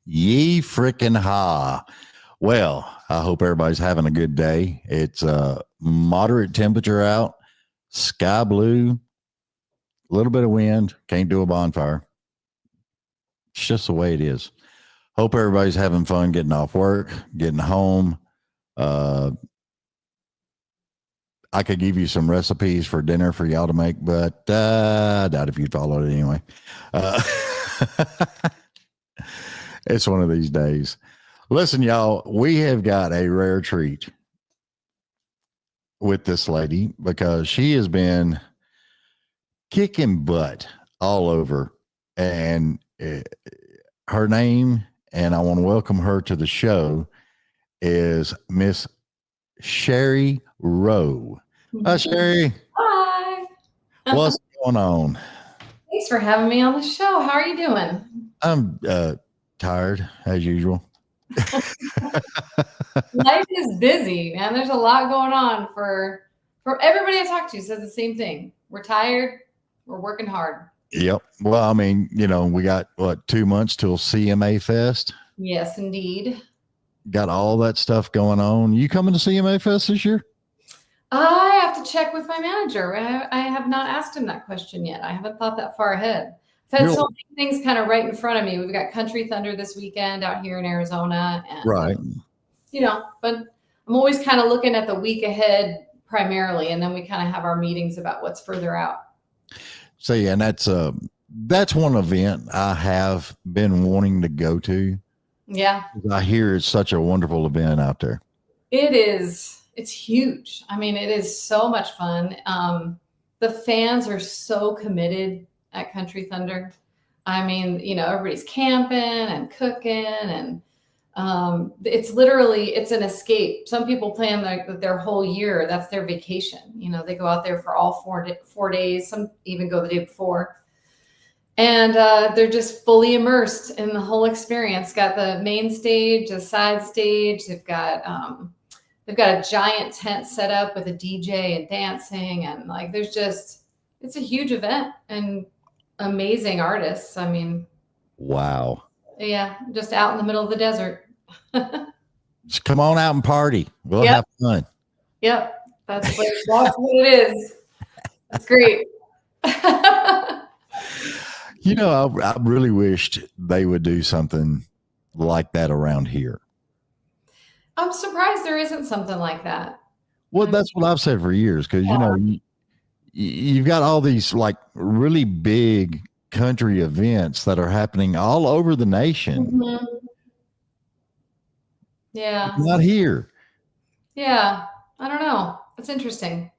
Ye frickin' ha. Well, I hope everybody's having a good day. It's a moderate temperature out, sky blue, a little bit of wind. Can't do a bonfire. It's just the way it is. Hope everybody's having fun getting off work, getting home. Uh, I could give you some recipes for dinner for y'all to make, but I doubt if you follow it anyway. Uh, it's one of these days. Listen, y'all, we have got a rare treat with this lady because she has been kicking butt all over. And her name, and I want to welcome her to the show, is Miss Shari Rowe. Hi, Shari. Hi. What's going on? Thanks for having me on the show. How are you doing? I'm tired, as usual. Life is busy, man. There's a lot going on for everybody I talk to says the same thing. We're tired. We're working hard. Yep. Well, I mean, we got 2 months till CMA Fest. Yes, indeed. Got all that stuff going on. You coming to CMA Fest this year? I have to check with my manager. I have not asked him that question yet. I haven't thought that far ahead. I've had so many things kind of right in front of me. We've got Country Thunder this weekend out here in Arizona. And, right. But I'm always kind of looking at the week ahead primarily. And then we kind of have our meetings about what's further out. See, and that's one event I have been wanting to go to. Yeah. I hear it's such a wonderful event out there. It is. It's huge. I mean, it is so much fun. The fans are so committed at Country Thunder. I mean, everybody's camping and cooking, and it's an escape. Some people plan their whole year. That's their vacation. They go out there for all 4 days. Some even go the day before. And they're just fully immersed in the whole experience. Got the main stage, the side stage. They've got a giant tent set up with a DJ and dancing, and it's a huge event and amazing artists. I mean, wow. Yeah, just out in the middle of the desert. Just come on out and party. We'll have fun. Yep, that's what it is. It's great. I really wished they would do something like that around here. I'm surprised there isn't something like that. Well, that's what I've said for years, because, you've got all these really big country events that are happening all over the nation. Mm-hmm. Yeah. Not here. Yeah. I don't know. It's interesting.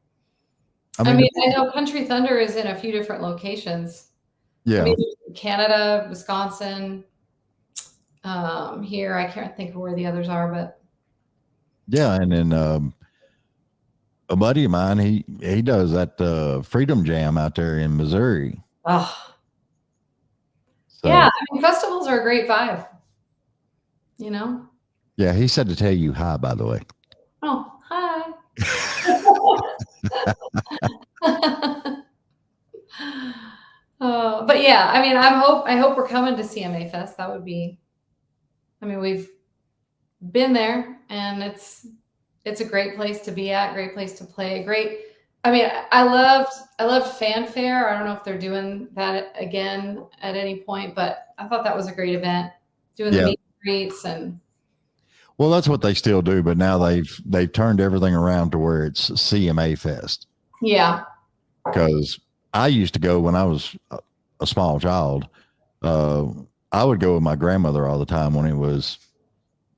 I mean, I know Country Thunder is in a few different locations. Yeah. Canada, Wisconsin, here. I can't think of where the others are, but. Yeah. And then a buddy of mine, he does that Freedom Jam out there in Missouri. Oh. So, yeah. I mean, festivals are a great vibe, Yeah. He said to tell you hi, by the way. Oh, hi. But yeah, I mean, I hope we're coming to CMA Fest. That would be, we've been there, and it's a great place to be at, great place to play. I loved Fanfare. I don't know if they're doing that again at any point, but I thought that was a great event, doing the meet and greets. And well, that's what they still do, but now they've turned everything around to where it's CMA Fest. Yeah. Because I used to go when I was a small child. I would go with my grandmother all the time when it was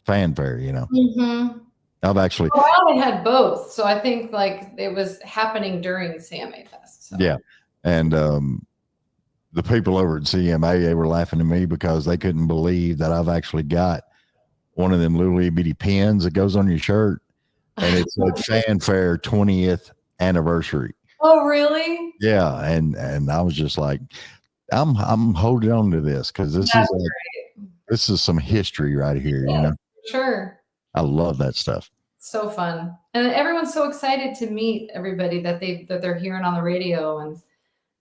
Fanfare, Mm-hmm. I've actually. Well, they had both, so I think it was happening during CMA Fest. So. Yeah, and the people over at CMA, they were laughing at me because they couldn't believe that I've actually got one of them little bitty pins that goes on your shirt, and it's like Fanfare 20th anniversary. Oh, really? Yeah, and I was just like, I'm holding on to this because this is some history right here. Sure. I love that stuff. So fun, and everyone's so excited to meet everybody that they're hearing on the radio, and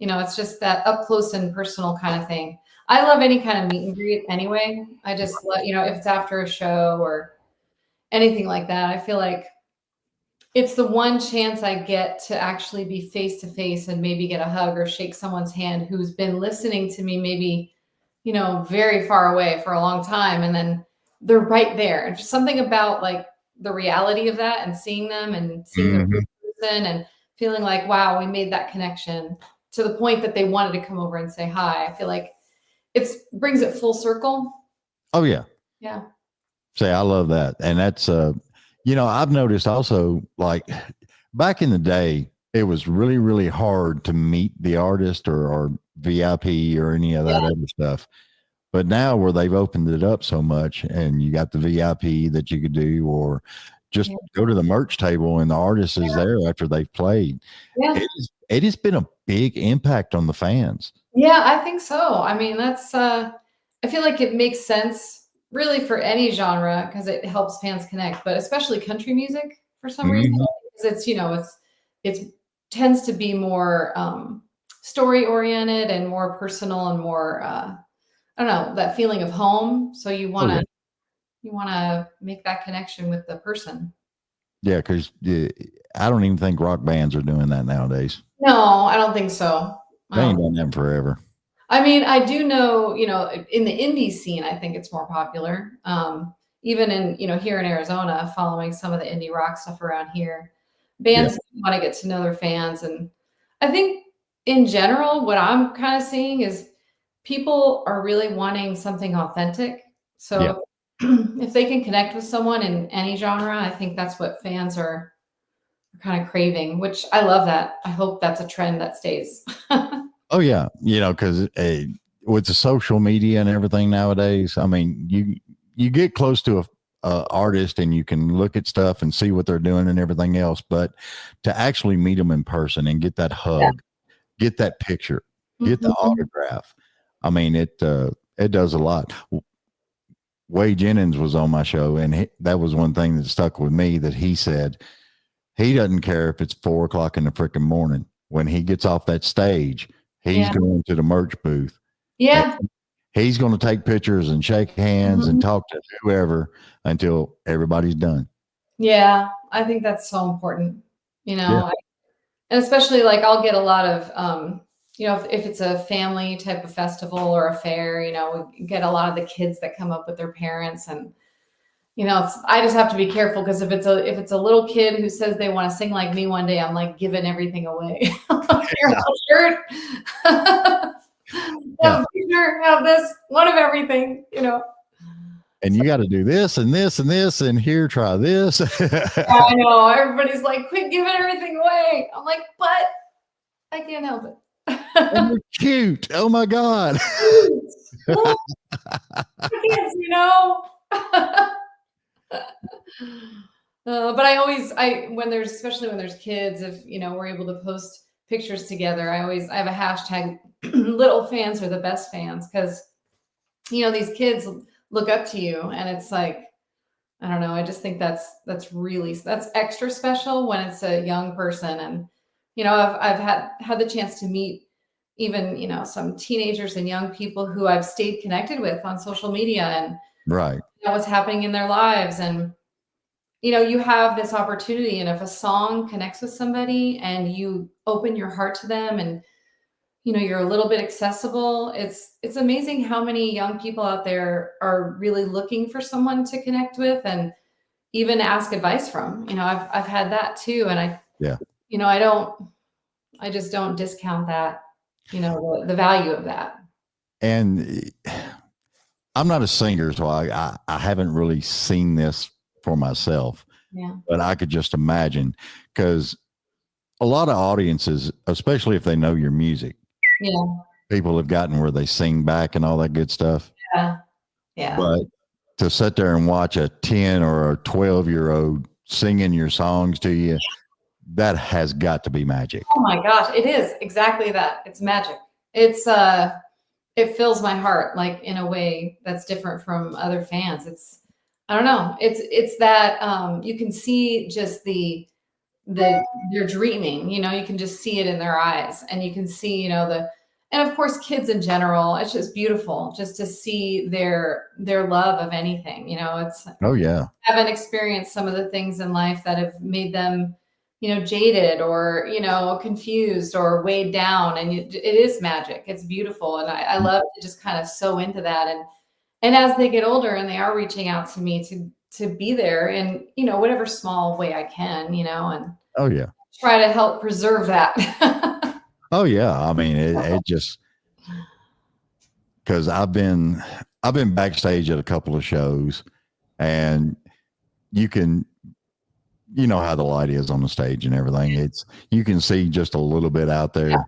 it's just that up close and personal kind of thing. I love any kind of meet and greet anyway. I just let, if it's after a show or anything like that, I feel like it's the one chance I get to actually be face to face and maybe get a hug or shake someone's hand who's been listening to me maybe, very far away for a long time. And then they're right there. And just something about like the reality of that and seeing them and seeing the Mhm. person and feeling like, wow, we made that connection to the point that they wanted to come over and say hi. I feel like it brings it full circle. Oh yeah. Yeah. Say, I love that. And that's, I've noticed also, like back in the day, it was really, really hard to meet the artist or VIP or any of that other stuff. But now where they've opened it up so much and you got the VIP that you could do, or just go to the merch table and the artist is there after they've played. Yeah. It has been a big impact on the fans. Yeah, I think so. I mean, that's I feel like it makes sense really for any genre because it helps fans connect, but especially country music for some reason. Mhm. Because it's tends to be more story oriented and more personal and more I don't know, that feeling of home. So you Oh, wanna yeah. you wanna make that connection with the person. Yeah, because I don't even think rock bands are doing that nowadays. No, I don't think so. I They ain't don't done that in forever. I mean, I do know, in the indie scene, I think it's more popular. Even in, here in Arizona, following some of the indie rock stuff around here, Yeah. bands want to get to know their fans. And I think in general, what I'm kind of seeing is people are really wanting something authentic. Yeah. So if they can connect with someone in any genre, I think that's what fans are kind of craving, which I love that. I hope that's a trend that stays. Oh, yeah. Because with the social media and everything nowadays, I mean, you get close to a artist and you can look at stuff and see what they're doing and everything else, but to actually meet them in person and get that Yeah. hug, get that picture, get the Mhm. autograph. I mean, it does a lot. Wade Jennings was on my show, and that was one thing that stuck with me, that he said he doesn't care if it's 4 o'clock in the freaking morning. When he gets off that stage, he's Yeah. going to the merch booth and Yeah. he's going to take pictures and shake hands and Mhm. talk to whoever until everybody's done. Yeah, I think that's so important, Yeah. and especially like I'll get a lot of, if it's a family type of festival or a fair, we get a lot of the kids that come up with their parents and, I just have to be careful because if it's a little kid who says they want to sing like me one day, I'm like giving everything away. Here, have a shirt, Yeah. have a picture, have this, one of everything. And you got to do this and this and this, and here, try this. Yeah, I know. Everybody's like, quit giving everything away. I'm like, but I can't help And it. you're cute. Oh my God. Look, I can't, but especially when there's kids, if, we're able to post pictures together, I have a hashtag, little fans are the best fans. Cause, these kids look up to you and it's like, I don't know. I just think that's extra special when it's a young person, and I've had the chance to meet even some teenagers and young people who I've stayed connected with on social media, and Right. what's happening in their lives, and you have this opportunity, and if a song connects with somebody and you open your heart to them, and you're a little bit accessible, it's amazing how many young people out there are really looking for someone to connect with and even ask advice from. I've had that too, and Yeah. I just don't discount that, the value of that. And I'm not a singer, so I haven't really seen this for myself, Yeah. but I could just imagine, because a lot of audiences, especially if they know your music, Yeah. people have gotten where they sing back and all that good stuff. Yeah. Yeah. But to sit there and watch a 10 or a 12-year-old singing your songs to you, that has got to be magic. Oh my gosh, it is exactly that. It's magic. It fills my heart like in a way that's different from other fans. I don't know. It's that you can see just they're dreaming, you can just see it in their eyes, and you can see, and of course kids in general. It's just beautiful just to see their love of anything. It's Oh yeah. haven't experienced some of the things in life that have made them, jaded or, confused or weighed down. And it is magic. It's beautiful. And I love to just kind of sew into that. And as they get older and they are reaching out to me to be there in, whatever small way I can, and Oh yeah. try to help preserve that. Oh yeah. I mean, it just, cause I've been backstage at a couple of shows, and you know how the light is on the stage and everything. You can see just a little bit out there.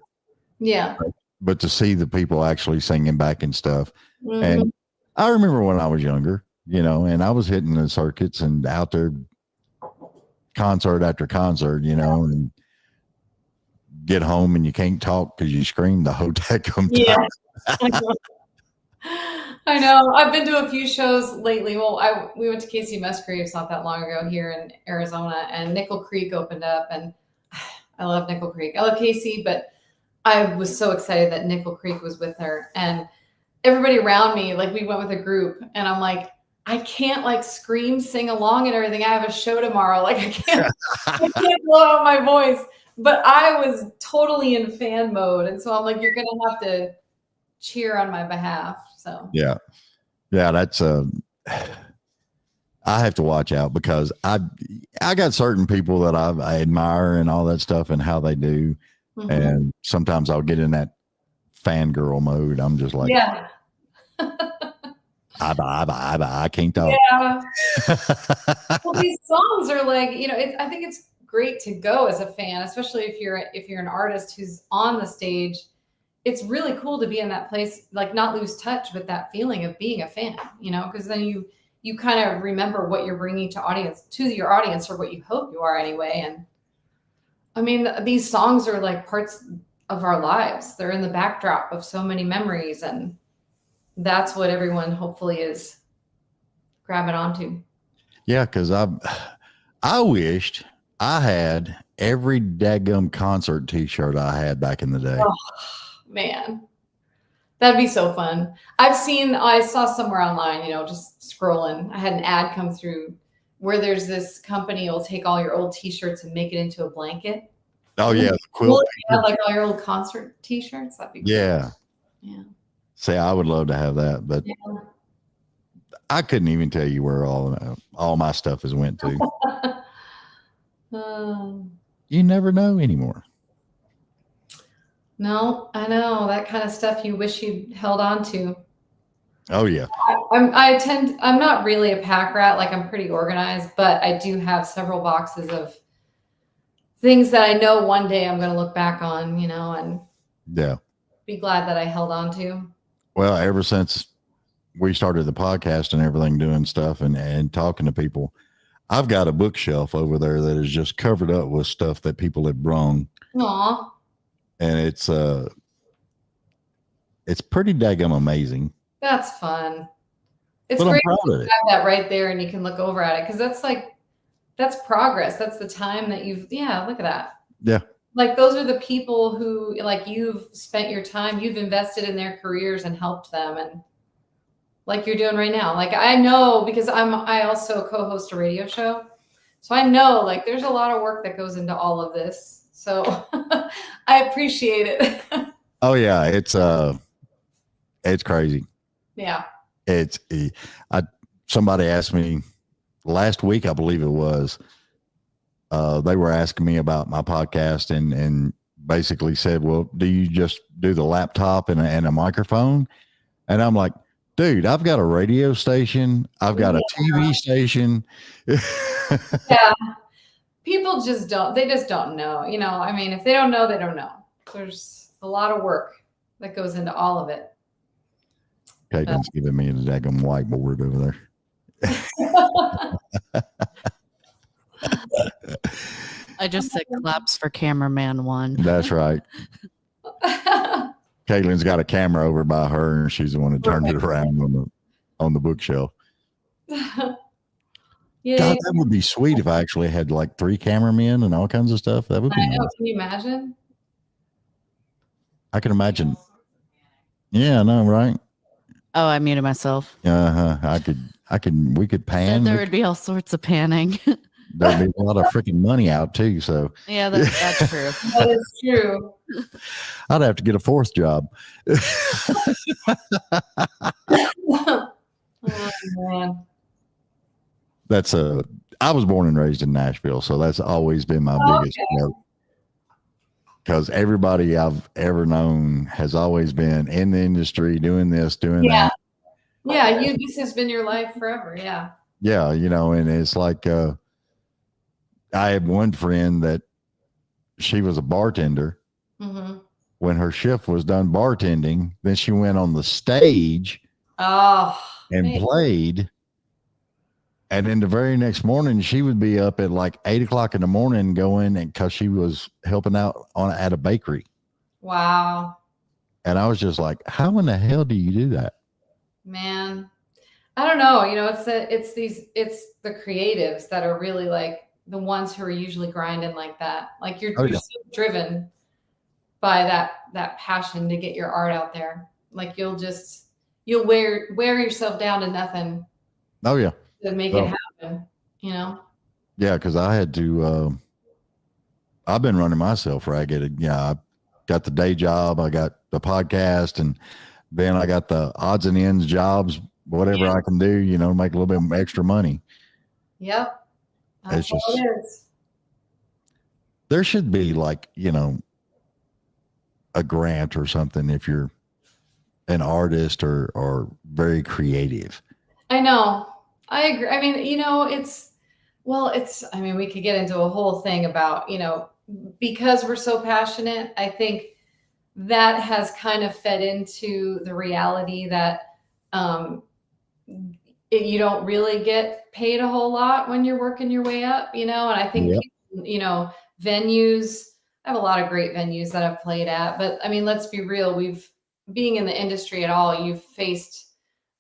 Yeah. But to see the people actually singing back and stuff. Mm-hmm. And I remember when I was younger, and I was hitting the circuits and out there concert after concert, and get home and you can't talk because you scream the whole time. Yeah. I know. I've been to a few shows lately. Well, we went to Casey Musgraves not that long ago here in Arizona, and Nickel Creek opened up, and I love Nickel Creek. I love Casey, but I was so excited that Nickel Creek was with her, and everybody around me, like we went with a group, and I'm like, I can't like scream, sing along and everything. I have a show tomorrow. Like I can't blow out my voice, but I was totally in fan mode. And so I'm like, you're going to have to cheer on my behalf. So yeah, that's I have to watch out because I got certain people that I admire and all that stuff and how they do. Mm-hmm. And sometimes I'll get in that fangirl mode. I'm just like, yeah. I can't talk. Yeah. Well, these songs are like, I think it's great to go as a fan, especially if you're an artist who's on the stage. It's really cool to be in that place, like not lose touch with that feeling of being a fan, because then you kind of remember what you're bringing to your audience, or what you hope you are anyway. And I mean, these songs are like parts of our lives. They're in the backdrop of so many memories, and that's what everyone hopefully is grabbing onto. Yeah, because I wished I had every daggum concert T-shirt I had back in the day. Oh, man, that'd be so fun. I saw somewhere online, just scrolling, I had an ad come through where there's this company will take all your old T-shirts and make it into a blanket. Oh yeah, quilt. Like all your old concert T-shirts. That'd be cool. Yeah. See, I would love to have that, but I couldn't even tell you where all my stuff has went to. You never know anymore. No, I know that kind of stuff you wish you'd held on to. Oh yeah. I'm not really a pack rat. Like I'm pretty organized, but I do have several boxes of things that I know one day I'm going to look back on, and be glad that I held on to. Well, ever since we started the podcast and everything, doing stuff and talking to people, I've got a bookshelf over there that is just covered up with stuff that people have brung. Aw. And it's pretty daggum amazing. That's fun. It's great to have that right there and you can look over at it, because that's progress. That's the time that look at that. Yeah. Like those are the people who, like, you've spent your time, you've invested in their careers and helped them, and like you're doing right now. Like I know, because I also co-host a radio show, so I know like there's a lot of work that goes into all of this. So I appreciate it. Oh yeah, it's crazy. Yeah. Somebody asked me last week, I believe it was, they were asking me about my podcast and basically said, well, do you just do the laptop and a microphone? And I'm like, dude, I've got a radio station. I've got a TV station. Yeah. People just don't know, I mean, if they don't know, they don't know. There's a lot of work that goes into all of it. Caitlin's giving me a daggum whiteboard over there. I just said claps for cameraman one. That's right. Caitlin's got a camera over by her, and she's the one that turned it around on the bookshelf. Yeah. God, that would be sweet if I actually had like 3 cameramen and all kinds of stuff. That would be nice. Can you imagine? I can imagine Yeah, I know, right? Oh, I muted myself. We could Said pan. there would be all sorts of panning. There'd be a lot of freaking money out too. So Yeah, that's true. That is true. I'd have to get a fourth job. Oh man. That's I was born and raised in Nashville, so that's always been my biggest note. Because everybody I've ever known has always been in the industry doing this, doing that. Yeah, this has been your life forever. Yeah. Yeah, and it's like I had one friend that she was a bartender. Mm-hmm. When her shift was done bartending, then she went on the stage and played. And then the very next morning, she would be up at like 8 o'clock in the morning going, and because she was helping out at a bakery. Wow. And I was just like, how in the hell do you do that? Man, I don't know. It's the creatives that are really like the ones who are usually grinding like that. Like you're so driven by that passion to get your art out there. Like you'll wear yourself down to nothing. Oh yeah. To make it happen, Yeah, because I had to. I've been running myself ragged. Yeah, I got the day job, I got the podcast, and then I got the odds and ends jobs, whatever I can do, make a little bit extra money. Yep. That's all it is. There should be like, a grant or something if you're an artist or very creative. I know. I agree. I mean, we could get into a whole thing about, because we're so passionate, I think that has kind of fed into the reality that you don't really get paid a whole lot when you're working your way up, and I think, venues, I have a lot of great venues that I've played at, but I mean, let's be real. Being in the industry at all, you've faced,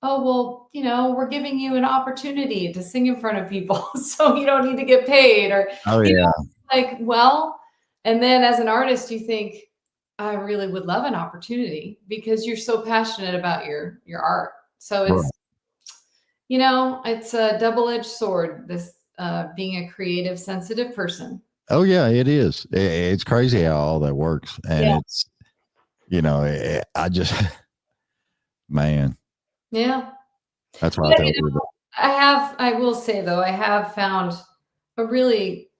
we're giving you an opportunity to sing in front of people, so you don't need to get paid, or, and then as an artist, you think, I really would love an opportunity because you're so passionate about your art. So it's, it's a double-edged sword, this being a creative, sensitive person. Oh yeah, it is. It's crazy how all that works. And it's, I just, man. Yeah. That's why I tell people. I will say though, I have found a really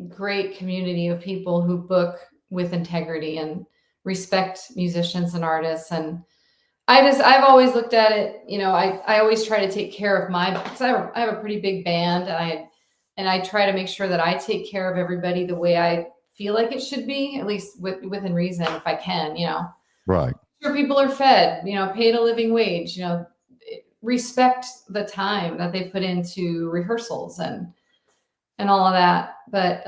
great community of people who book with integrity and respect musicians and artists. And I've always looked at it, I always try to take care of because I have a pretty big band, and I try to make sure that I take care of everybody the way I feel like it should be, at least within reason, if I can, Right. Sure, people are fed, paid a living wage, respect the time that they put into rehearsals and all of that. But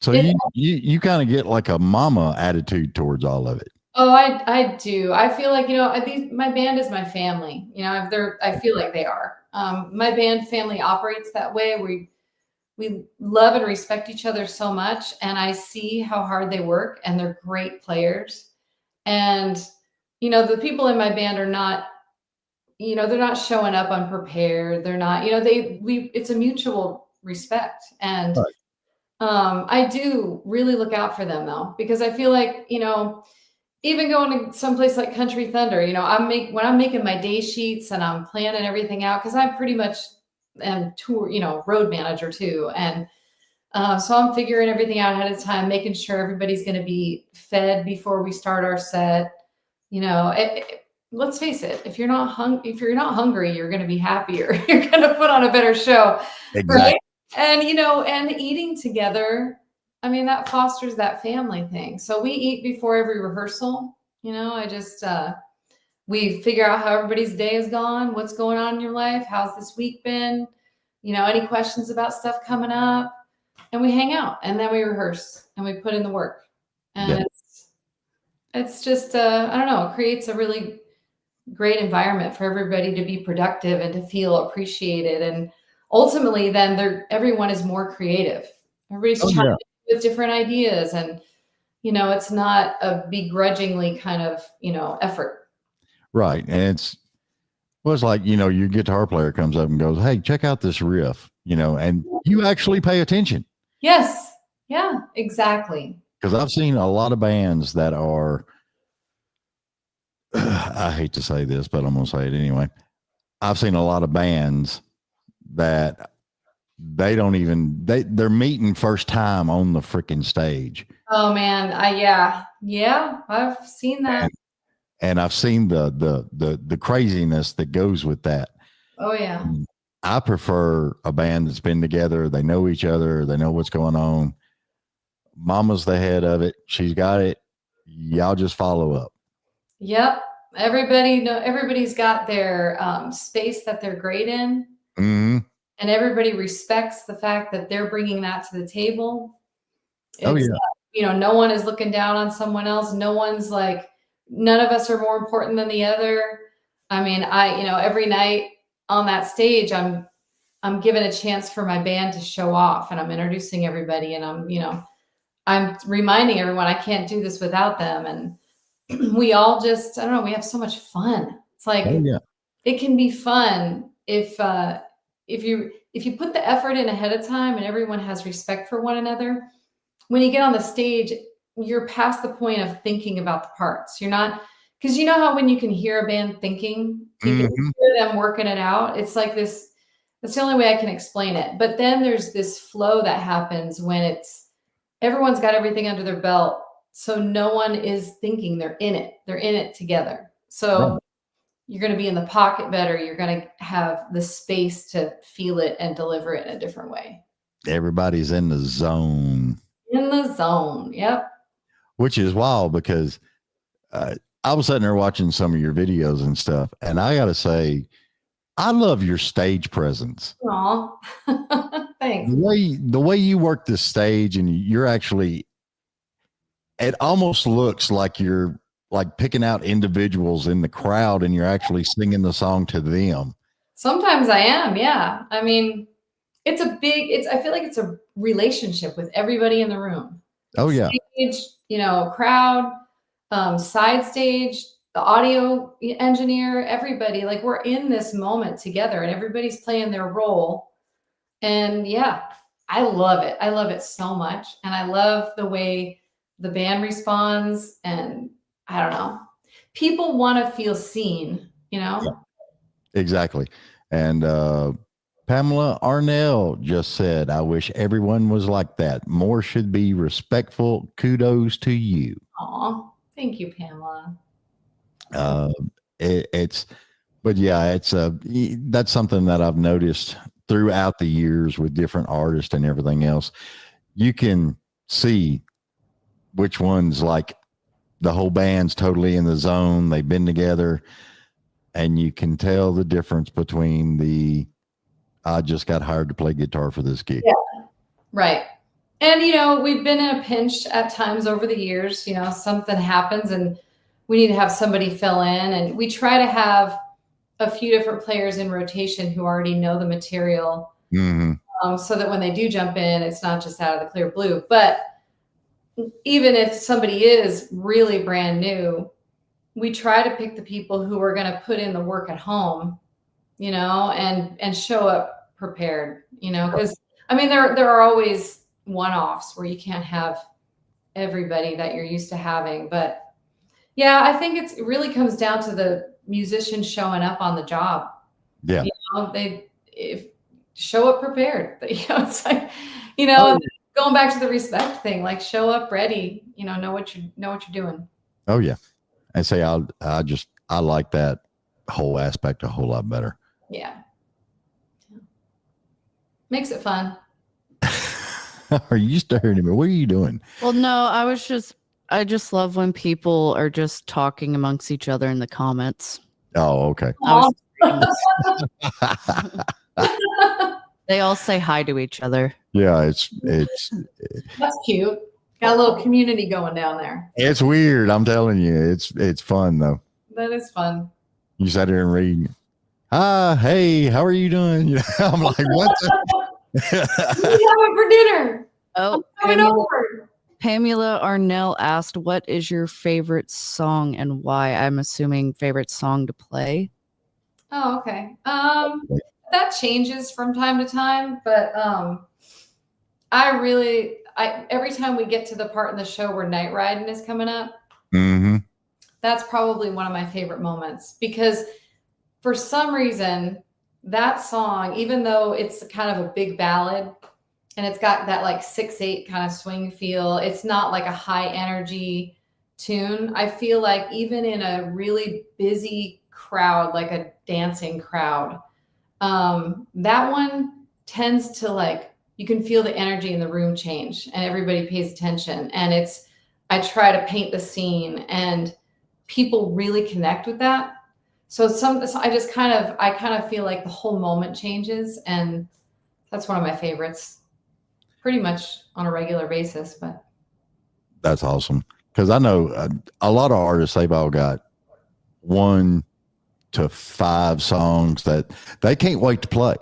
so you kind of get like a mama attitude towards all of it. Oh, I do. I feel like, my band is my family. I feel like they are. My band family operates that way. We love and respect each other so much, and I see how hard they work, and they're great players. And the people in my band are not, they're not showing up unprepared. They're not, it's a mutual respect. And I do really look out for them though, because I feel like, even going to someplace like Country Thunder, when I'm making my day sheets and I'm planning everything out, because I pretty much am road manager too. And so I'm figuring everything out ahead of time, making sure everybody's going to be fed before we start our set. Let's face it, if you're not hungry, you're going to be happier. You're going to put on a better show. Exactly. Right? And, and eating together, I mean, that fosters that family thing. So we eat before every rehearsal. We figure out how everybody's day has gone, what's going on in your life, how's this week been, any questions about stuff coming up, and we hang out, and then we rehearse and we put in the work. And it's just, I don't know, it creates a really great environment for everybody to be productive and to feel appreciated. And ultimately then everyone is more creative. Everybody's trying with different ideas, and it's not a begrudgingly kind of effort. Right. And it's like, your guitar player comes up and goes, "Hey, check out this riff," and you actually pay attention. Yes. Yeah, exactly. Because I've seen a lot of bands that are, I hate to say this, but I'm going to say it anyway. I've seen a lot of bands that they don't even, they're meeting first time on the freaking stage. Oh man. Yeah, I've seen that. And I've seen the craziness that goes with that. Oh yeah. I prefer a band that's been together. They know each other. They know what's going on. Mama's the head of it. She's got it. Y'all just follow up. Yep. Everybody's got their space that they're great in. Mm-hmm. And everybody respects the fact that they're bringing that to the table. No one is looking down on someone else. No one's like, none of us are more important than the other. I mean, every night on that stage, I'm given a chance for my band to show off, and I'm introducing everybody, and I'm reminding everyone I can't do this without them. And we all just, I don't know, we have so much fun. It's like, it can be fun if you put the effort in ahead of time and everyone has respect for one another. When you get on the stage, you're past the point of thinking about the parts. You're not, because you know how when you can hear a band thinking, you can hear them working it out. It's like this. That's the only way I can explain it. But then there's this flow that happens when everyone's got everything under their belt. So no one is thinking, they're in it. They're in it together. So you're going to be in the pocket better. You're going to have the space to feel it and deliver it in a different way. Everybody's in the zone. In the zone. Yep. Which is wild because I was sitting there watching some of your videos and stuff. And I got to say, I love your stage presence. Aw, thanks. The way you work the stage, and you're actually, it almost looks like you're like picking out individuals in the crowd and you're actually singing the song to them. Sometimes I am. Yeah. I mean, I feel like it's a relationship with everybody in the room. Oh yeah. Stage, crowd, side stage, the audio engineer, everybody, like we're in this moment together and everybody's playing their role. And yeah, I love it. I love it so much. And I love the way the band responds. And I don't know, people want to feel seen, Yeah, exactly. And Pamela Arnell just said, "I wish everyone was like that. More should be respectful. Kudos to you." Aw, thank you, Pamela. That's something that I've noticed throughout the years with different artists and everything else. You can see which ones, like the whole band's totally in the zone. They've been together, and you can tell the difference between I just got hired to play guitar for this gig. Yeah, right. And, we've been in a pinch at times over the years, something happens and we need to have somebody fill in. And we try to have a few different players in rotation who already know the material, so that when they do jump in, it's not just out of the clear blue. But even if somebody is really brand new, we try to pick the people who are going to put in the work at home, and show up prepared, because I mean, there are always one-offs where you can't have everybody that you're used to having. But yeah, I think it really comes down to the musician showing up on the job. Yeah. They show up prepared. It's like, going back to the respect thing, like show up ready, know what you're doing. Oh yeah. And say, I like that whole aspect a whole lot better. Yeah. Makes it fun. Are you staring at me? What are you doing? Well, no, I just love when people are just talking amongst each other in the comments. Oh, okay. They all say hi to each other. Yeah, it's that's cute. Got a little community going down there. It's weird. I'm telling you, it's fun though. That is fun. You sat there and read. Hey, how are you doing? I'm like, what? What are you having for dinner? Oh, I'm coming over. Pamela Arnell asked, what is your favorite song and why? I'm assuming favorite song to play. Oh, okay. That changes from time to time, but every time we get to the part in the show where Night Riding is coming up, that's probably one of my favorite moments, because for some reason that song, even though it's kind of a big ballad and it's got that like 6/8 kind of swing feel, it's not like a high energy tune. I feel like even in a really busy crowd, like a dancing crowd, that one tends to, like, you can feel the energy in the room change and everybody pays attention. And I try to paint the scene and people really connect with that. So I kind of feel like the whole moment changes, and that's one of my favorites pretty much on a regular basis. But that's awesome. Cause I know a lot of artists, they've all got 1 to 5 songs that they can't wait to play.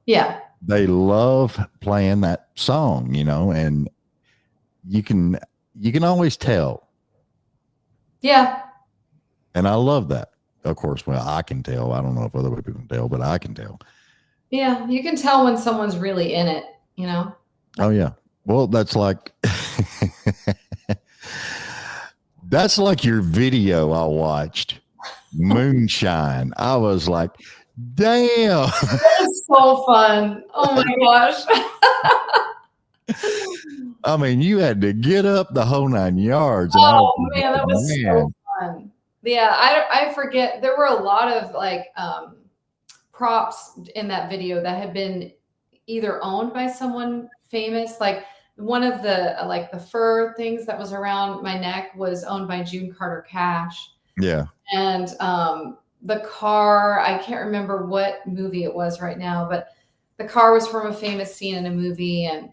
Yeah. They love playing that song, and you can always tell. Yeah. And I love that. Of course, well, I can tell. I don't know if other people can tell, but I can tell. Yeah. You can tell when someone's really in it, Oh yeah. Well, that's like that's like your video I watched, Moonshine. I was like, damn. That was so fun. Oh my gosh. I mean, you had to get up the whole 9 yards. And Oh man, that was so fun. Yeah, I forget. There were a lot of like props in that video that had been either owned by someone famous. Like one of the fur things that was around my neck was owned by June Carter Cash. Yeah. And the car, I can't remember what movie it was right now, but the car was from a famous scene in a movie, and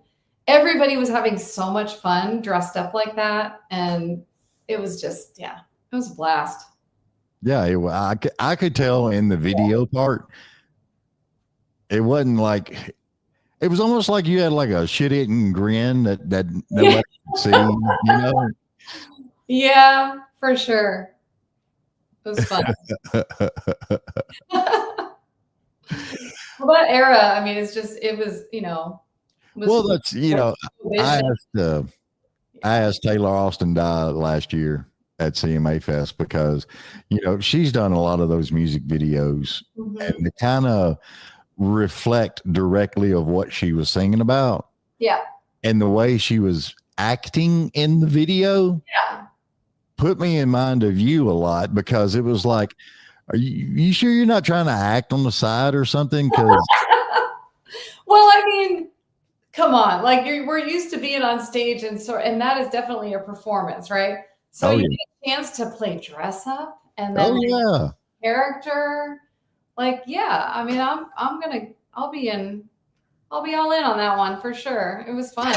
everybody was having so much fun dressed up like that. And it was just, it was a blast. Yeah. I could tell in the video part, it wasn't like, it was almost like you had like a shit-eating grin that nobody could see, Yeah, for sure. It was fun. Well, that era, I mean, it was, well, that's, I asked Taylor Austin Dye last year at CMA Fest because, she's done a lot of those music videos and they kind of reflect directly of what she was singing about. Yeah. And the way she was acting in the video. Yeah. Put me in mind of you a lot, because it was like, are you sure you're not trying to act on the side or something? Because well, I mean, come on, like we're used to being on stage, and that is definitely a performance, right? So you get a chance to play dress up and then character. Like, I mean, I'll be all in on that one for sure. It was fun.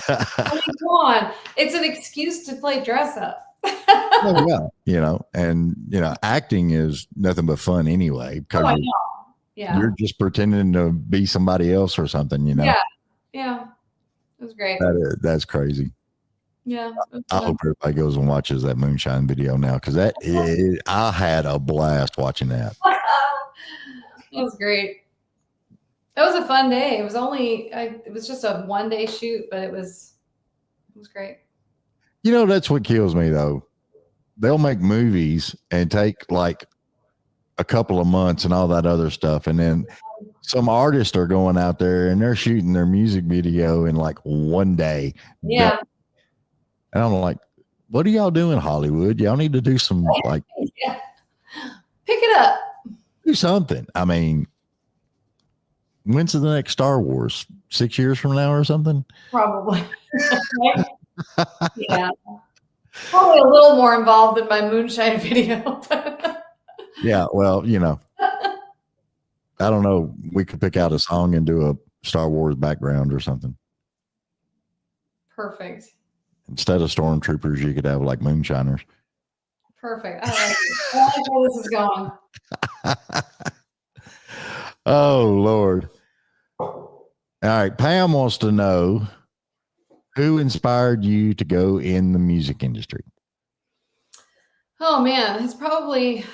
I mean, come on, it's an excuse to play dress up. Acting is nothing but fun anyway, because you're just pretending to be somebody else or something, Yeah, it was great. That's crazy. Yeah, I hope everybody goes and watches that Moonshine video now, because I had a blast watching that. It was great. It was a fun day. It was just a 1-day shoot, but it was great. That's what kills me though. They'll make movies and take like a couple of months and all that other stuff. And then some artists are going out there and they're shooting their music video in like 1 day. Yeah. And I'm like, what are y'all doing, Hollywood? Y'all need to do some like, pick it up. Do something. I mean, when's the next Star Wars? 6 years from now or something? Probably. Yeah. Probably a little more involved than my Moonshine video. Yeah, well, I don't know. We could pick out a song and do a Star Wars background or something. Perfect. Instead of stormtroopers, you could have like moonshiners. Perfect. I like it. I like where this is going. Oh, Lord. All right. Pam wants to know Who inspired you to go in the music industry? Oh man, there's probably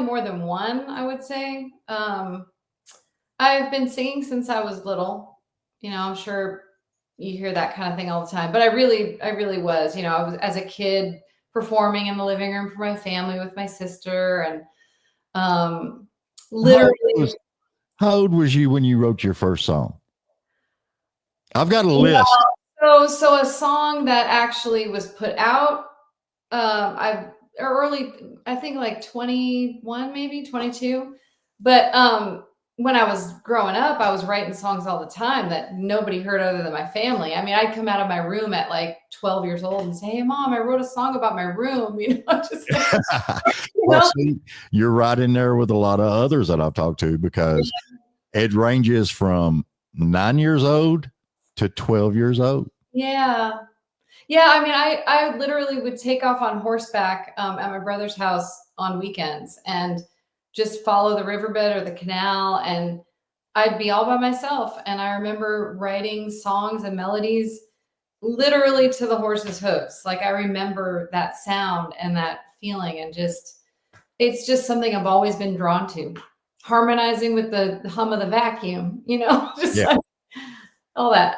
more than one, I would say. I've been singing since I was little. I'm sure you hear that kind of thing all the time, but I really was, I was as a kid performing in the living room for my family with my sister and literally. How old was you when you wrote your first song? I've got a list. So a song that actually was put out, I think like 21, maybe 22. But when I was growing up, I was writing songs all the time that nobody heard other than my family. I mean, I'd come out of my room at like 12 years old and say, "Hey, Mom, I wrote a song about my room." Just like, Well, see, you're right in there with a lot of others that I've talked to, because it ranges from 9 years old to 12 years old. Yeah. Yeah. I mean, I literally would take off on horseback at my brother's house on weekends and just follow the riverbed or the canal. And I'd be all by myself. And I remember writing songs and melodies literally to the horse's hooves. Like I remember that sound and that feeling, and it's just something I've always been drawn to. Harmonizing with the hum of the vacuum, like all that.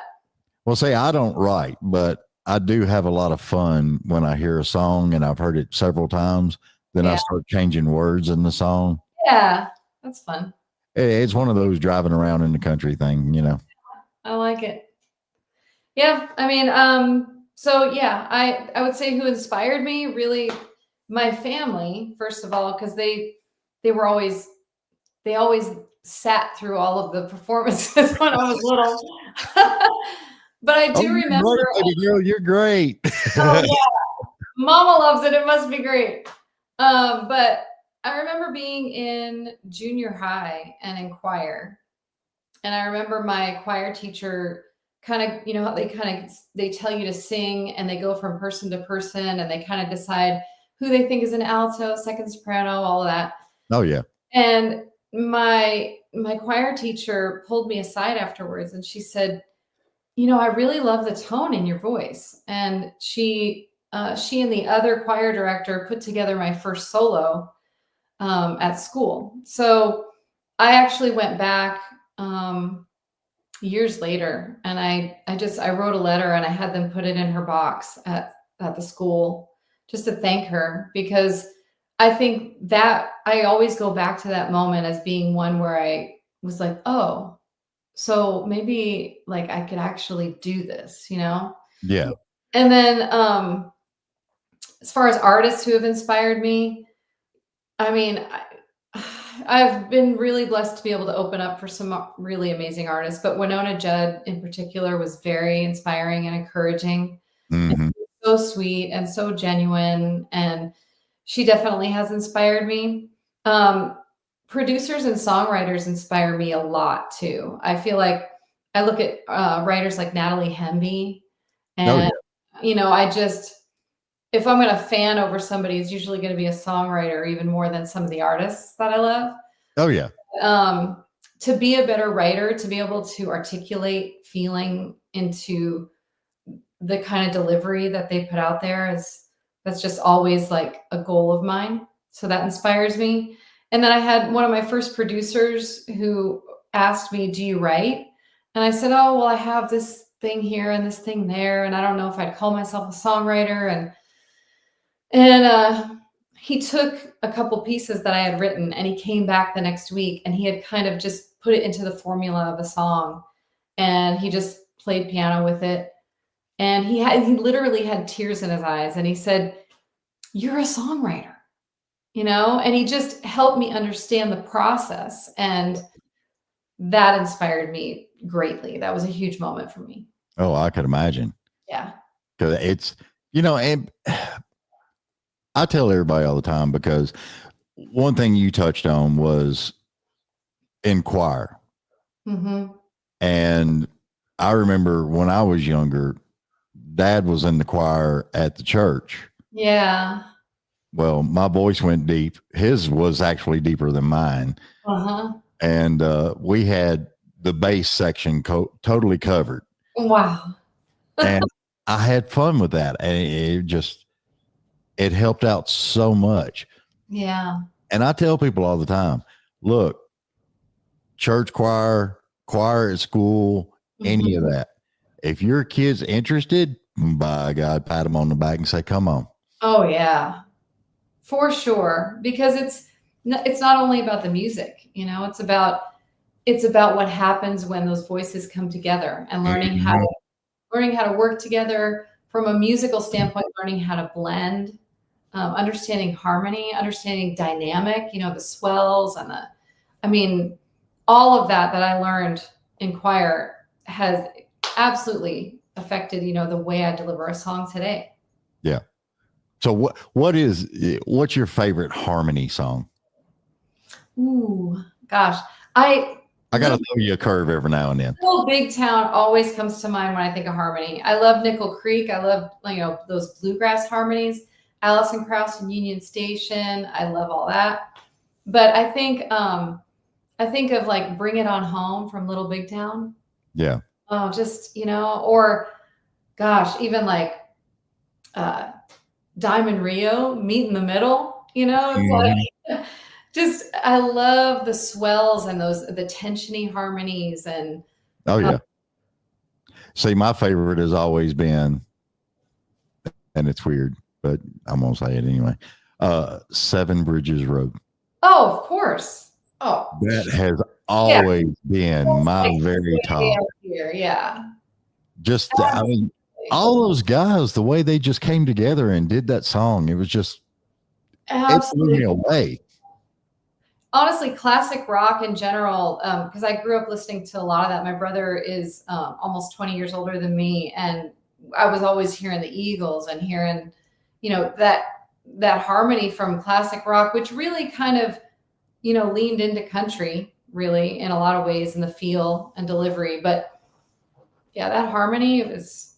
Well, say I don't write, but I do have a lot of fun when I hear a song and I've heard it several times. Then I start changing words in the song. Yeah, that's fun. It's one of those driving around in the country thing, I like it. Yeah, I mean, so yeah, I would say who inspired me, really my family, first of all, because they always sat through all of the performances when I was little. But I do remember. Great, baby girl, you're great. Oh yeah, Mama loves it. It must be great. But I remember being in junior high and in choir, and I remember my choir teacher kind of, how they tell you to sing, and they go from person to person, and they kind of decide who they think is an alto, second soprano, all of that. Oh yeah. And my choir teacher pulled me aside afterwards, and she said, I really love the tone in your voice. And she and the other choir director put together my first solo at school. So I actually went back years later, and I wrote a letter, and I had them put it in her box at the school just to thank her, because I think that I always go back to that moment as being one where I was like, oh, so maybe like I could actually do this, Yeah. And then as far as artists who have inspired me, I mean, I've been really blessed to be able to open up for some really amazing artists, but Wynonna Judd in particular was very inspiring and encouraging. Mm-hmm. And so sweet and so genuine, and she definitely has inspired me. Producers and songwriters inspire me a lot too. I feel like I look at writers like Natalie Hemby, and if I'm going to fan over somebody, it's usually going to be a songwriter, even more than some of the artists that I love. Oh yeah. To be a better writer, to be able to articulate feeling into the kind of delivery that they put out there, that's just always like a goal of mine. So that inspires me. And then I had one of my first producers who asked me, "Do you write?" And I said, "Oh, well, I have this thing here and this thing there, and I don't know if I'd call myself a songwriter." And he took a couple pieces that I had written, and he came back the next week, and he had kind of just put it into the formula of a song, and he just played piano with it. And he literally had tears in his eyes, and he said, "You're a songwriter." And he just helped me understand the process. And that inspired me greatly. That was a huge moment for me. Oh, I could imagine. Yeah. Because it's, and I tell everybody all the time, because one thing you touched on was in choir. Mm-hmm. And I remember when I was younger, Dad was in the choir at the church. Yeah. Well, my voice went deep. His was actually deeper than mine. Uh-huh. And we had the bass section totally covered. Wow. And I had fun with that. And it helped out so much. Yeah. And I tell people all the time, look, church choir at school, any of that. If your kid's interested, by God, pat them on the back and say, come on. Oh yeah, for sure. Because it's not only about the music, it's about what happens when those voices come together, and learning how to work together from a musical standpoint, learning how to blend, understanding harmony, understanding dynamic, the swells and all of that I learned in choir has absolutely affected, the way I deliver a song today. Yeah. So what's your favorite harmony song? Ooh, gosh. I got to throw you a curve every now and then. Little Big Town always comes to mind when I think of harmony. I love Nickel Creek. I love, those bluegrass harmonies. Alison Krauss and Union Station. I love all that. But I think of like Bring It On Home from Little Big Town. Yeah. Oh, just, or gosh, even like Diamond Rio, Meet in the Middle, it's like just, I love the swells and the tensiony harmonies and. Oh yeah. See, my favorite has always been, and it's weird, but I'm going to say it anyway. Seven Bridges Road. Oh, of course. Oh, that has always been my very top. Here. Yeah. Just, all those guys, the way they just came together and did that song, it was just, it blew me away. Honestly, classic rock in general, because I grew up listening to a lot of that. My brother is almost 20 years older than me, and I was always hearing the Eagles and hearing, that harmony from classic rock, which really kind of, leaned into country, really, in a lot of ways in the feel and delivery. But yeah, that harmony was,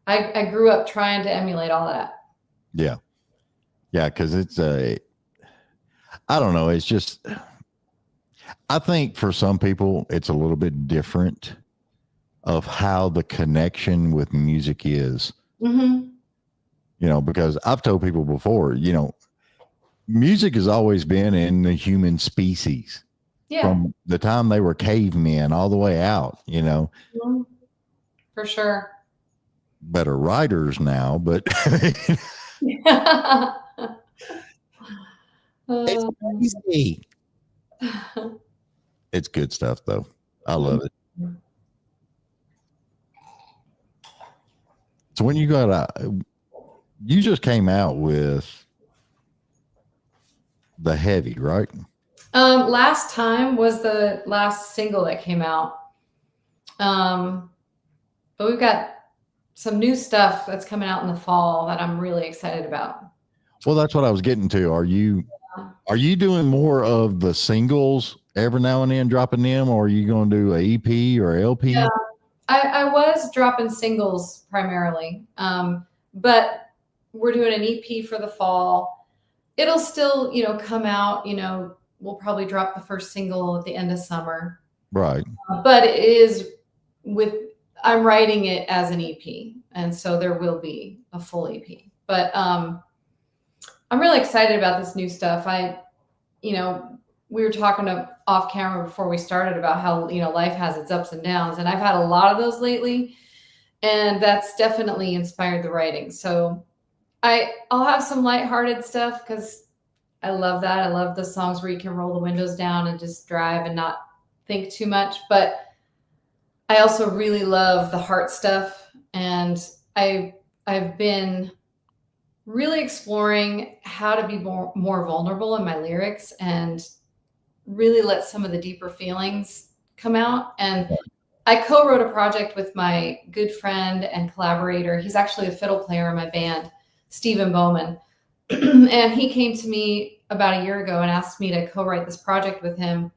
I grew up trying to emulate all that. Yeah. Yeah, because it's I don't know. It's just, I think for some people, it's a little bit different of how the connection with music is. Because I've told people before, music has always been in the human species. Yeah. From the time they were cavemen all the way out, For sure. Better writers now, but it's easy. It's good stuff, though. I love it. So when you you just came out with The Heavy, right? Last Time was the last single that came out. But we've got some new stuff that's coming out in the fall that I'm really excited about. Well, that's what I was getting to. Are you doing more of the singles every now and then, dropping them, or are you going to do a EP or LP? Yeah, I was dropping singles primarily, but we're doing an EP for the fall. It'll still, come out. We'll probably drop the first single at the end of summer. Right. But it is I'm writing it as an EP, and so there will be a full EP. But I'm really excited about this new stuff. We were talking off camera before we started about how, life has its ups and downs, and I've had a lot of those lately, and that's definitely inspired the writing. So I'll have some lighthearted stuff because I love that. I love the songs where you can roll the windows down and just drive and not think too much. But I also really love the heart stuff, and I've been really exploring how to be more vulnerable in my lyrics and really let some of the deeper feelings come out. And I co-wrote a project with my good friend and collaborator. He's actually a fiddle player in my band, Stephen Bowman. And he came to me about a year ago and asked me to co-write this project with him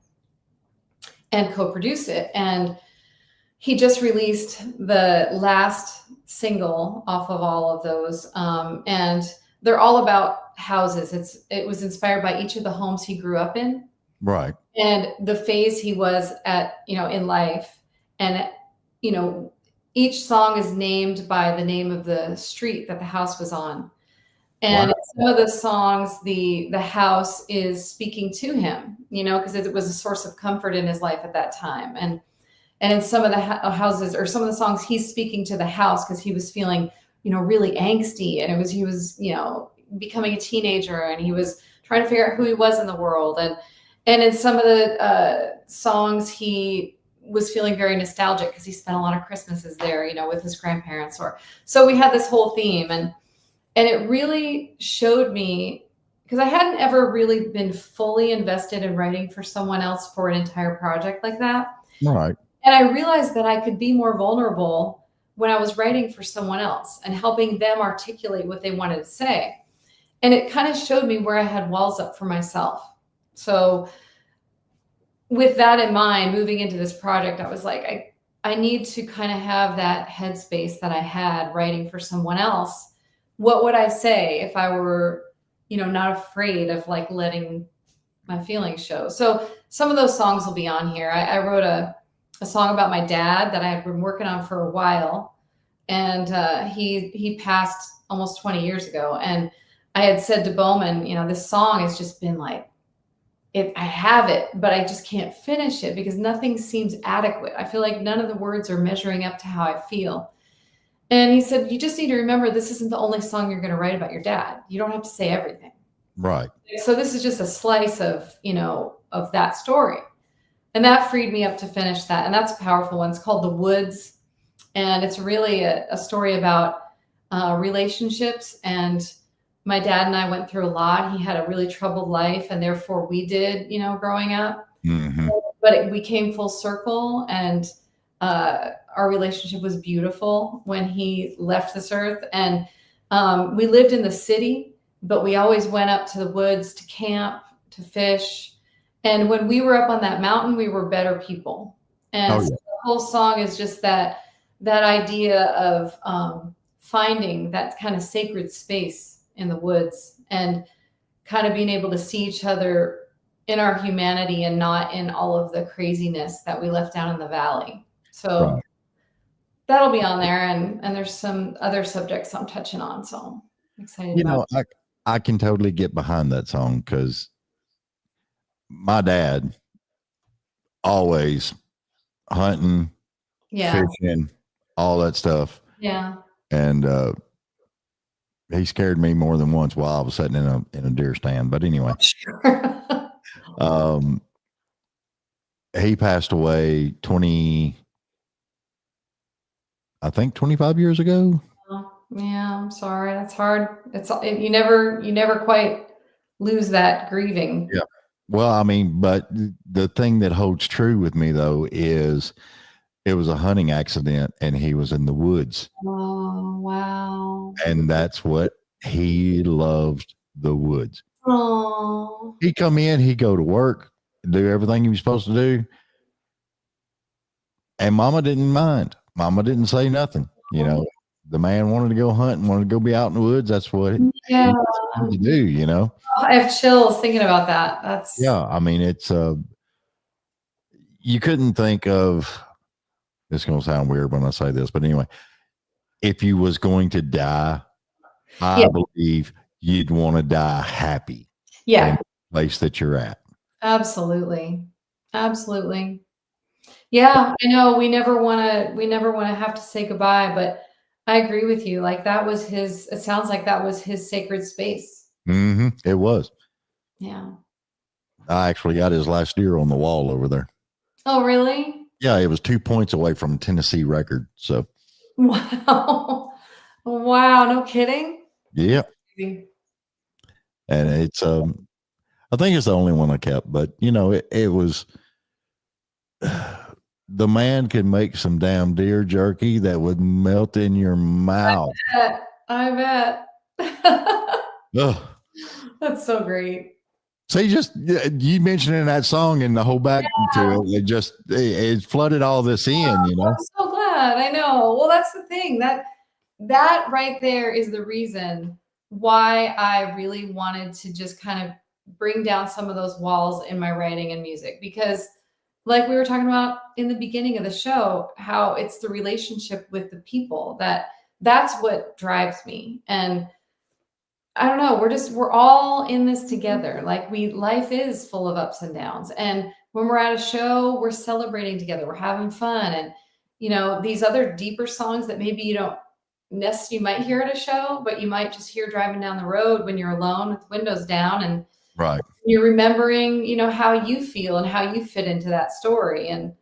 and co-produce it. And he just released the last single off of all of those. And they're all about houses. It was inspired by each of the homes he grew up in. Right. And the phase he was at, in life. And, each song is named by the name of the street that the house was on. And Wow. in some of the songs, the house is speaking to him, you know, because it was a source of comfort in his life at that time. And in some of the houses or some of the songs, he's speaking to the house because he was feeling, you know, really angsty, and he was, you know, becoming a teenager, and he was trying to figure out who he was in the world. And in some of the songs, he was feeling very nostalgic because he spent a lot of Christmases there, you know, with his grandparents. Or so we had this whole theme, and it really showed me, because I hadn't ever really been fully invested in writing for someone else for an entire project like that. Right. And I realized that I could be more vulnerable when I was writing for someone else and helping them articulate what they wanted to say. And it kind of showed me where I had walls up for myself. So with that in mind, moving into this project, I was like, I need to kind of have that headspace that I had writing for someone else. What would I say if I were, you know, not afraid of like letting my feelings show? So some of those songs will be on here. I wrote a song about my dad that I had been working on for a while. And he passed almost 20 years ago. And I had said to Bowman, you know, this song has just been like, I have it, but I just can't finish it because nothing seems adequate. I feel like none of the words are measuring up to how I feel. And he said, you just need to remember, this isn't the only song you're going to write about your dad. You don't have to say everything. Right. So this is just a slice of, you know, of that story. And that freed me up to finish that. And that's a powerful one. It's called The Woods. And it's really a story about relationships. And my dad and I went through a lot. He had a really troubled life, and therefore we did, you know, growing up. Mm-hmm. But we came full circle, and our relationship was beautiful when he left this earth. And we lived in the city, but we always went up to the woods to camp, to fish. And when we were up on that mountain, we were better people. And so the whole song is just that idea of finding that kind of sacred space in the woods and kind of being able to see each other in our humanity and not in all of the craziness that we left down in the valley. So that'll be on there. And there's some other subjects I'm touching on. So I'm excited. You know, I can totally get behind that song because my dad always hunting, fishing, all that stuff. Yeah. And he scared me more than once while I was sitting in a deer stand. But anyway, he passed away 25 years ago. Yeah, I'm sorry. That's hard. You never quite lose that grieving. Yeah. Well, I mean, but the thing that holds true with me though is it was a hunting accident and he was in the woods. Oh, wow. And that's what he loved, the woods. Oh. He'd come in, he'd go to work, do everything he was supposed to do. And Mama didn't mind. Mama didn't say nothing. You know, the man wanted to go hunt and wanted to go be out in the woods. That's what he wanted to do, you know. I have chills thinking about that. I mean, it's you couldn't think of, it's going to sound weird when I say this, but anyway, if you was going to die, I believe you'd want to die happy. Yeah. In the place that you're at. Absolutely. Yeah, I know we never want to have to say goodbye, but I agree with you. Like it sounds like that was his sacred space. Mm-hmm. It was. Yeah. I actually got his last deer on the wall over there. Oh, really? Yeah, it was 2 points away from a Tennessee record. So. Wow. Wow. No kidding. Yeah. And it's, I think it's the only one I kept, but you know, it was, the man could make some damn deer jerky that would melt in your mouth. I bet. Ugh. That's so great. So you mentioning that song and the whole back to it, it flooded all this in, you know. I'm so glad. I know. Well, that's the thing that right there is the reason why I really wanted to just kind of bring down some of those walls in my writing and music, because like we were talking about in the beginning of the show, how it's the relationship with the people that's what drives me. And I don't know, we're all in this together. Like life is full of ups and downs. And when we're at a show, we're celebrating together, we're having fun. And, these other deeper songs that maybe you might hear at a show, but you might just hear driving down the road when you're alone with windows down and Right. you're remembering, how you feel and how you fit into that story. And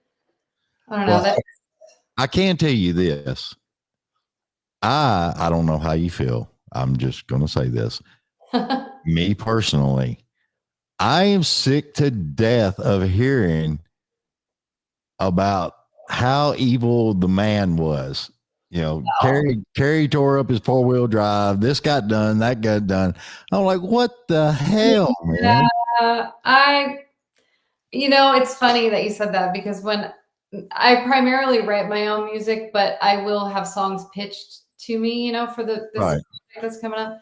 I don't know Well, I can tell you this. I don't know how you feel. I'm just going to say this. Me personally, I am sick to death of hearing about how evil the man was. Carrie tore up his 4-wheel drive. This got done, that got done. I'm like, what the hell, man? It's funny that you said that, because when I primarily write my own music, but I will have songs pitched to me, for this Right. that's coming up.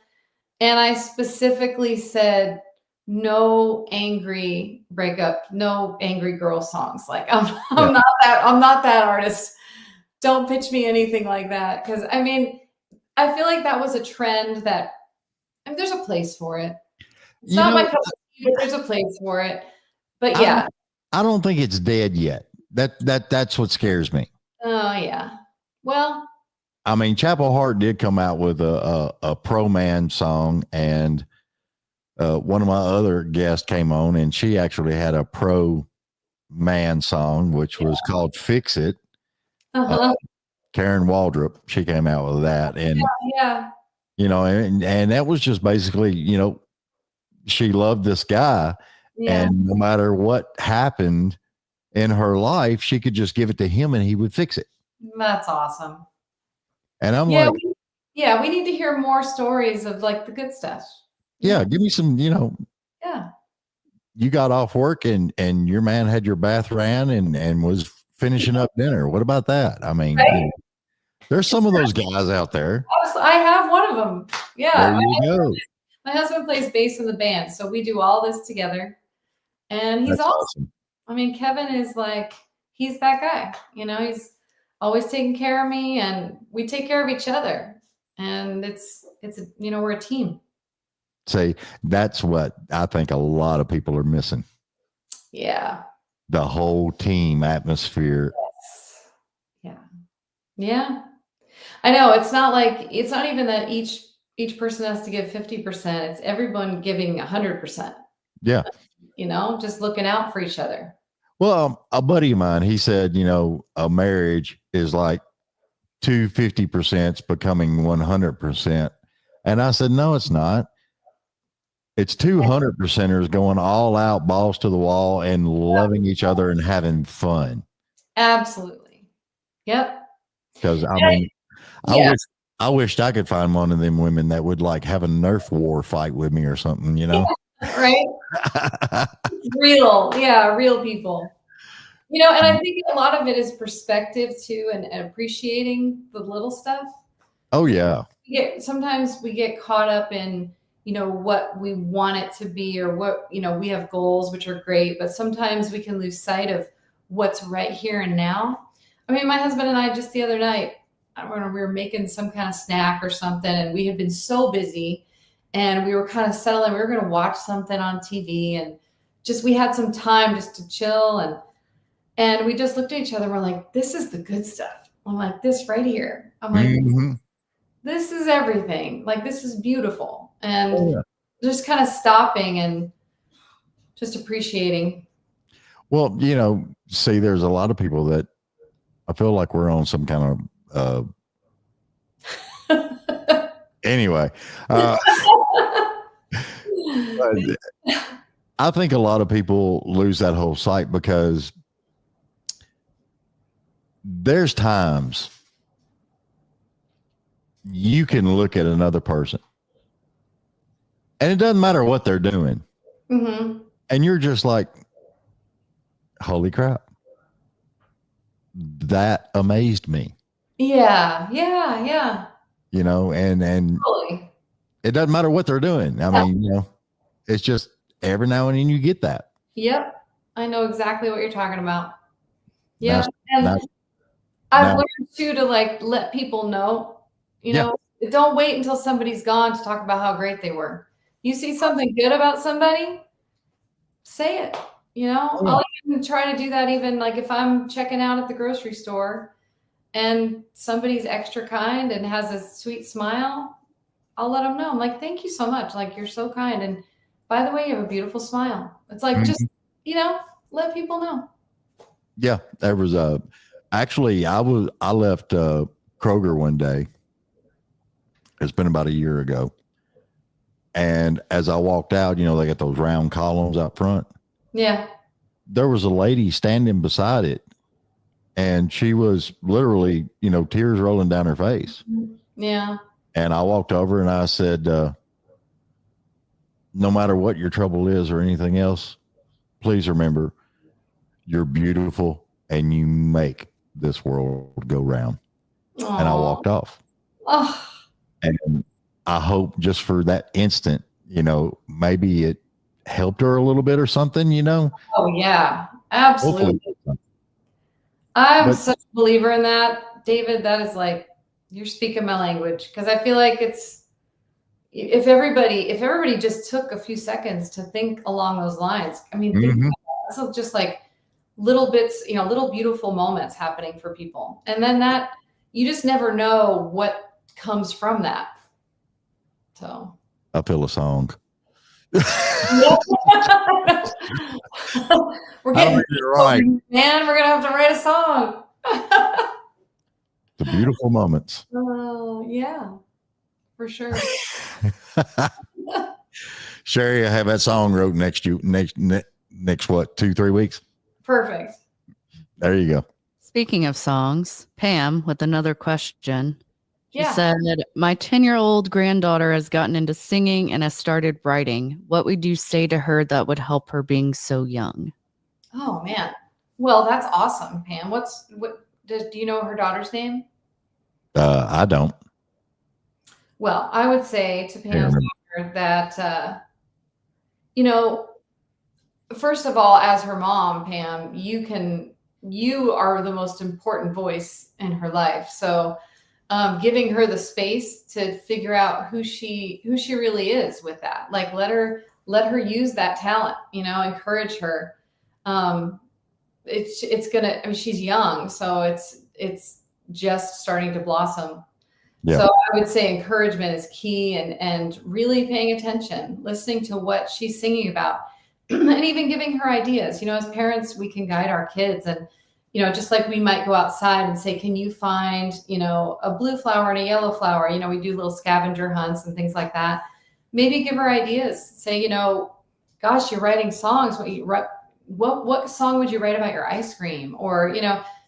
And I specifically said, no angry breakup, no angry girl songs. Like I'm not that artist. Don't pitch me anything like that. Cause I feel like that was a trend that, there's a place for it. It's not my cup of tea, but there's a place for it. But yeah. I don't think it's dead yet. That's what scares me. Oh yeah. Well, Chapel Hart did come out with a pro man song, and one of my other guests came on, and she actually had a pro man song, which was called "Fix It." Karen Waldrop, she came out with that, and and that was just basically, she loved this guy, and no matter what happened in her life, she could just give it to him, and he would fix it. That's awesome. And I'm like, we need to hear more stories of like the good stuff. Yeah, give me some, Yeah. You got off work and your man had your bath ran and was finishing up dinner. What about that? Right? There's some of those guys out there. I have one of them. Yeah. There you go. My husband plays bass in the band, so we do all this together. And he's awesome. Kevin is like, he's that guy. He's always taking care of me, and we take care of each other. And we're a team. Say, that's what I think a lot of people are missing. Yeah. The whole team atmosphere. Yes. Yeah. Yeah. I know. It's not even that each person has to give 50%. It's everyone giving 100%. Yeah. Just looking out for each other. Well, a buddy of mine, he said, a marriage is like 250% becoming 100%. And I said, no, it's not. It's 200%ers going all out, balls to the wall, and loving each other and having fun. Absolutely. Yep. Because I wished I could find one of them women that would like have a Nerf war fight with me or something, Right. Real people. And I think a lot of it is perspective too, and appreciating the little stuff. Oh yeah. Sometimes we get caught up in what we want it to be, or what, we have goals, which are great, but sometimes we can lose sight of what's right here and now. My husband and I just the other night, I don't know, we were making some kind of snack or something, and we had been so busy, and we were kind of settling. We were going to watch something on TV, and we had some time just to chill, and we just looked at each other. We're like, this is the good stuff. I'm like, this right here. I'm like, this is everything. Like, this is beautiful. And just kind of stopping and just appreciating. Well, see, there's a lot of people that I feel like we're on some kind of, anyway, I think a lot of people lose that whole sight, because there's times you can look at another person and it doesn't matter what they're doing. Mm-hmm. And you're just like, holy crap. That amazed me. Yeah. And totally. It doesn't matter what they're doing. It's just every now and then you get that. Yep. I know exactly what you're talking about. Yeah. Now, And now, I've now, learned too to like let people know, yeah, don't wait until somebody's gone to talk about how great they were. You see something good about somebody, say it. oh, yeah. I'll even try to do that even like if I'm checking out at the grocery store and somebody's extra kind and has a sweet smile, I'll let them know. I'm like, thank you so much. Like, you're so kind. And by the way, you have a beautiful smile. It's like, just, Mhm. let people know. Yeah, there was actually I left Kroger one day. It's been about a year ago. And as I walked out, they got those round columns out front. Yeah. There was a lady standing beside it, and she was literally, tears rolling down her face. Yeah. And I walked over and I said, no matter what your trouble is or anything else, please remember you're beautiful and you make this world go round. And I Aw. walked off. Oh, And I hope just for that instant, maybe it helped her a little bit or something. oh yeah. Absolutely. Hopefully. I'm But such a believer in that, David. That is like, you're speaking my language. Because I feel like if everybody just took a few seconds to think along those lines, I mean, think mhm, about that. So just like little bits, little beautiful moments happening for people. And then that you just never know what comes from that. So I feel a song. we're I getting think you're right. man, we're gonna have to write a song. The beautiful moments. Oh yeah, for sure. Shari, I have that song wrote next what, 2-3 weeks? Perfect. There you go. Speaking of songs, Pam with another question. She Yeah. said, my 10-year-old granddaughter has gotten into singing and has started writing. What would you say to her that would help her being so young? Oh man. Well, that's awesome, Pam. Do you know her daughter's name? I don't. Well, I would say to Pam's daughter that first of all, as her mom, Pam, you are the most important voice in her life. So giving her the space to figure out who she really is with that. Like let her use that talent, encourage her. It's gonna, I mean, she's young, so it's just starting to blossom. Yeah. So I would say encouragement is key and really paying attention, listening to what she's singing about, and even giving her ideas. As parents, we can guide our kids and, just like we might go outside and say, can you find, a blue flower and a yellow flower? We do little scavenger hunts and things like that. Maybe give her ideas. Say, gosh, you're writing songs. What song would you write about your ice cream? Or,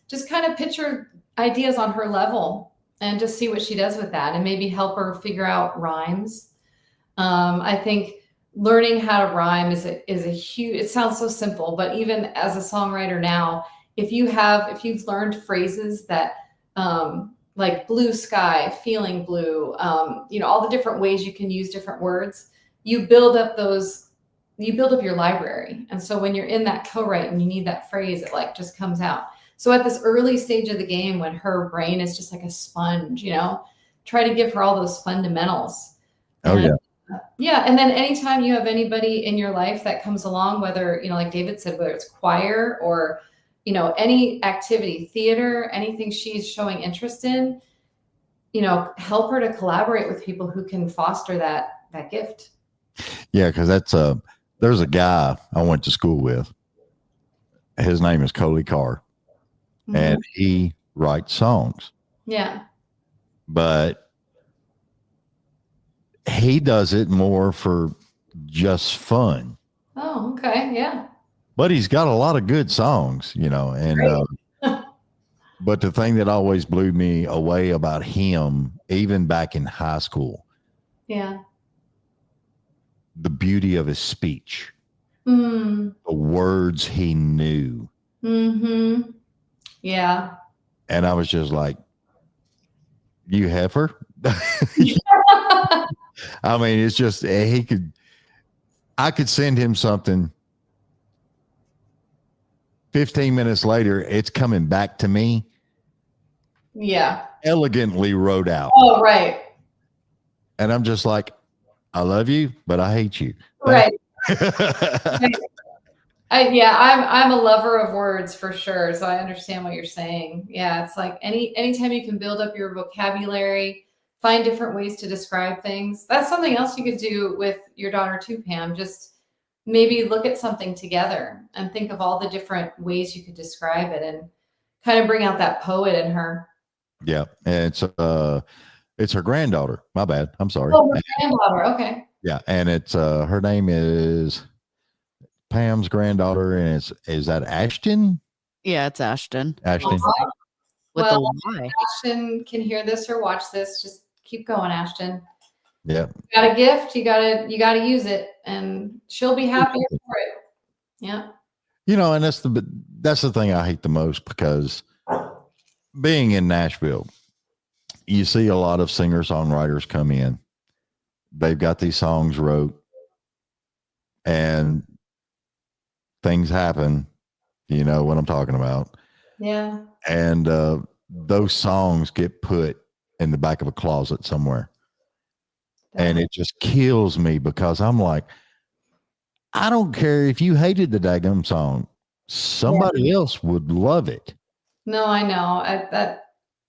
just kind of picture ideas on her level and just see what she does with that and maybe help her figure out rhymes. I think learning how to rhyme is a huge, it sounds so simple, but even as a songwriter now, if you've learned phrases that, like blue sky, feeling blue, all the different ways you can use different words, you build up your library. And so when you're in that co-write and you need that phrase, it like just comes out. So at this early stage of the game, when her brain is just like a sponge, try to give her all those fundamentals. Oh, yeah. Yeah. And then anytime you have anybody in your life that comes along, whether, like David said, whether it's choir or, any activity, theater, anything she's showing interest in, help her to collaborate with people who can foster that gift. Yeah. Cause there's a guy I went to school with. His name is Coley Carr. Mm-hmm. And he writes songs. Yeah. But he does it more for just fun. Oh, okay. Yeah. But he's got a lot of good songs, and but the thing that always blew me away about him, even back in high school, yeah, the beauty of his speech, the words he knew. Mm-hmm. Yeah. And I was just like, you heifer? I mean, it's just, I could send him something 15 minutes later, it's coming back to me, Yeah. elegantly wrote out. Oh, right. And I'm just like, I love you, but I hate you. Right. I'm a lover of words for sure. So I understand what you're saying. Yeah. It's like anytime you can build up your vocabulary, find different ways to describe things. That's something else you could do with your daughter too, Pam. Just maybe look at something together and think of all the different ways you could describe it and kind of bring out that poet in her. Yeah. And it's her granddaughter. My bad. I'm sorry. Oh, her granddaughter. Okay. Yeah. And it's her name is Pam's granddaughter, and is that Ashton? Yeah, it's Ashton. Ashton. With Well, a Y. Ashton can hear this or watch this. Just keep going, Ashton. Yeah. You got a gift. You gotta use it, and she'll be happier for it. Yeah. You know, and that's the thing I hate the most, because being in Nashville, you see a lot of singer-songwriters come in. They've got these songs wrote, and things happen. You know what I'm talking about. Yeah. And those songs get put in the back of a closet somewhere. And it just kills me, because I'm like, I don't care if you hated the daggum song. Somebody else would love it. No, I know.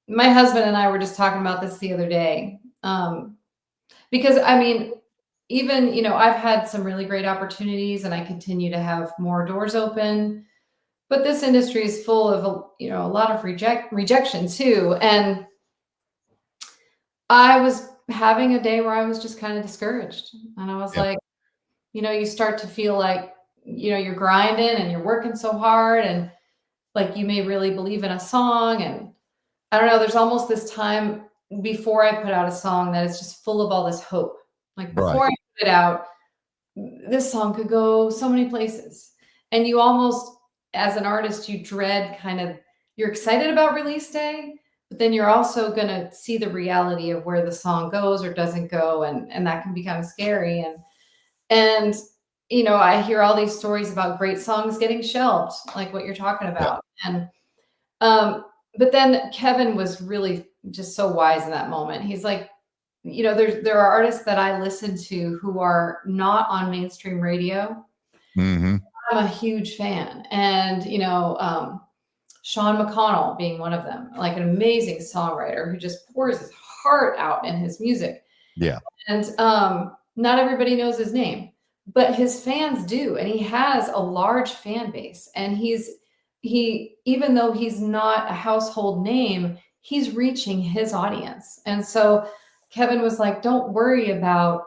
My husband and I were just talking about this the other day. Because I mean, even, I've had some really great opportunities and I continue to have more doors open, but this industry is full of, a lot of rejection too. And I was having a day where I was just kind of discouraged, and I was like, you start to feel like, you're grinding and you're working so hard, and like you may really believe in a song. And I don't know, there's almost this time before I put out a song that is just full of all this hope. Like before I put it out, this song could go so many places. And you almost, as an artist, you dread you're excited about release day, but then you're also going to see the reality of where the song goes or doesn't go. And that can be kind of scary. And I hear all these stories about great songs getting shelved, like what you're talking about. Yeah. And, but then Kevin was really just so wise in that moment. He's like, there are artists that I listen to who are not on mainstream radio. Mm-hmm. I'm a huge fan. And, Sean McConnell being one of them, like an amazing songwriter who just pours his heart out in his music. Yeah. And not everybody knows his name, but his fans do. And he has a large fan base. And he even though he's not a household name, he's reaching his audience. And so Kevin was like, don't worry about,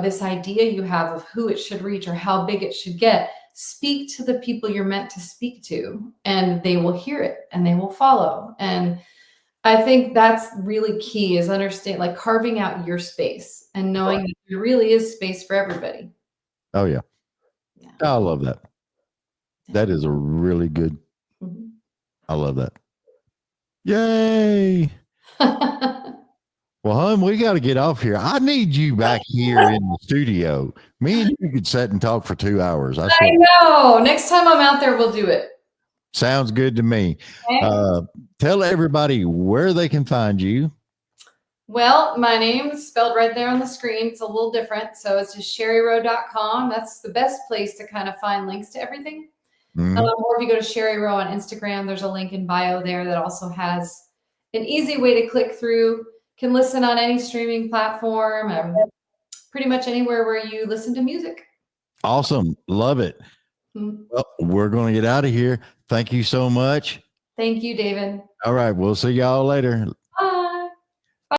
this idea you have of who it should reach or how big it should get. Speak to the people you're meant to speak to, and they will hear it and they will follow. And I think that's really key, is understand, like carving out your space and knowing that there really is space for everybody. Oh yeah. I love that. That is a really good. Mm-hmm. I love that. Yay. Well, hon, we got to get off here. I need you back here in the studio. Me and you could sit and talk for 2 hours. I know. Next time I'm out there, we'll do it. Sounds good to me. Okay. Tell everybody where they can find you. Well, my name is spelled right there on the screen. It's a little different. So it's just sharirowe.com. That's the best place to kind of find links to everything. Mm-hmm. Or if you go to Shari Rowe on Instagram, there's a link in bio there that also has an easy way to click through. Can listen on any streaming platform, pretty much anywhere where you listen to music. Awesome. Love it. Mm-hmm. Well, we're going to get out of here. Thank you so much. Thank you, David. All right. We'll see y'all later.